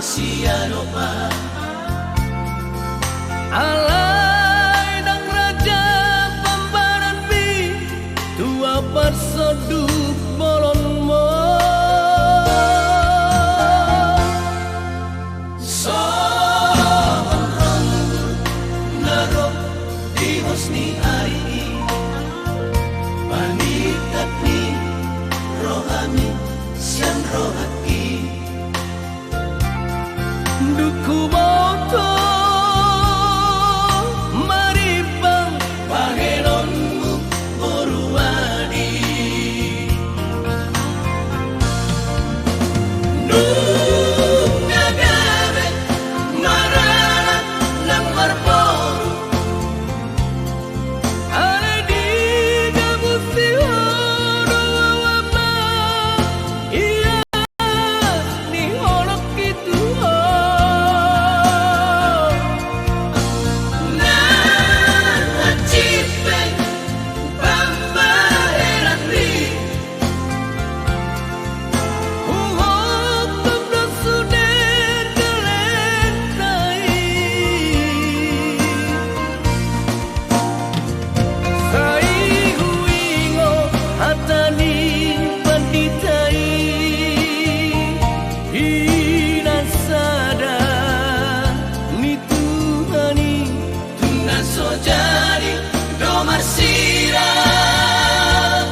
siano pa alai nang raja pambaran bi tua persoduk bolonmo sohon ronggur narok di hosni ari panitat ni rohani sian rohaki duku boto maribang pahenonmu boruani nungagare marana nang marporu ale di gabusi hono wama iya ni holok itu na achipen pambaheran ri uhok tabla suder galentai sai huingo hatani panditai hinasada ni tuhani tuna sojari domar sirang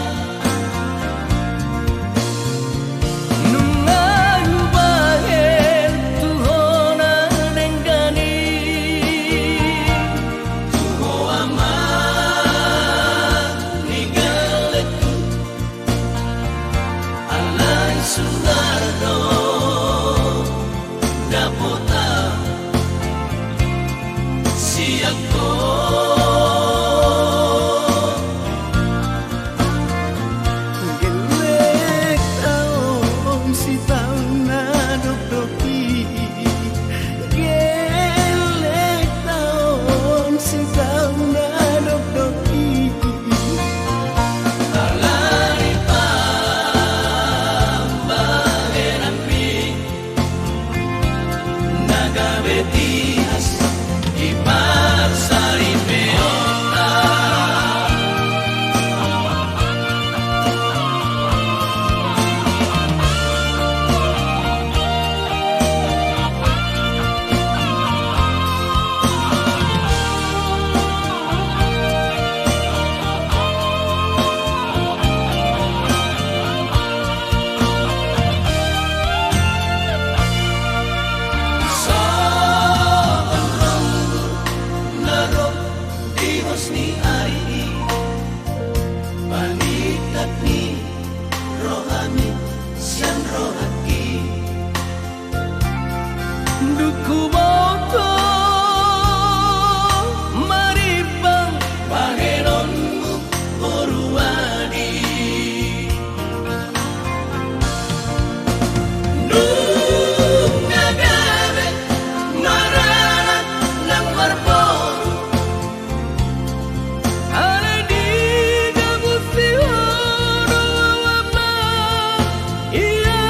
nungayu bahen tuhona nenggani tuho ama nigaleku alai sunarno dapota siako gelek taom si tauna dokdoki gelek taom si tauna dokdoki alai pambaheran ri nagabetias iparsari peota sohon ronggur narok di hosni ari panitat ni rohani sian rohaki duku boto maribang pahenonmu boruani nungagare marana nang marporu ale di gabusi hono wama iya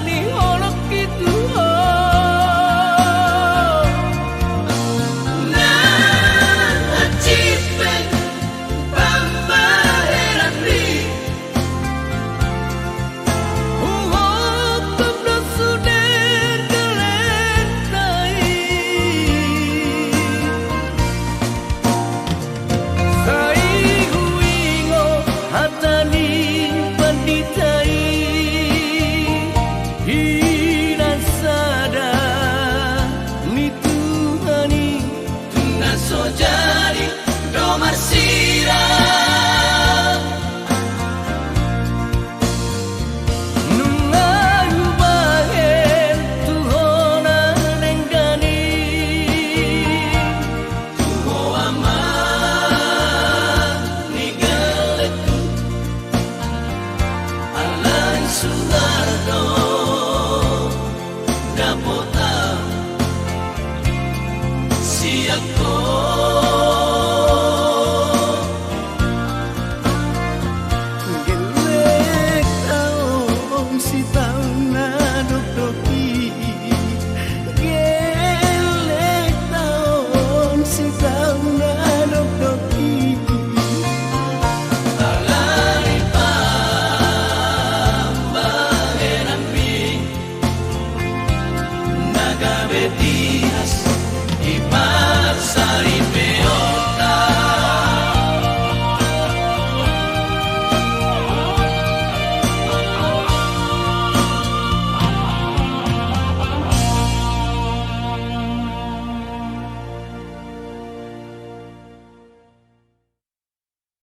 ni holok itu na achipen pambaheran ri uhok tabla suder galentai sai huingo hatani panditai hinasada ni tuhani tuna sojari domar sirang nungayu bahen tuhona nenggani tuho ama nigaleku alai sunarno dapota siako gelek taom si tauna dokdoki gavetitas y pasa y peor.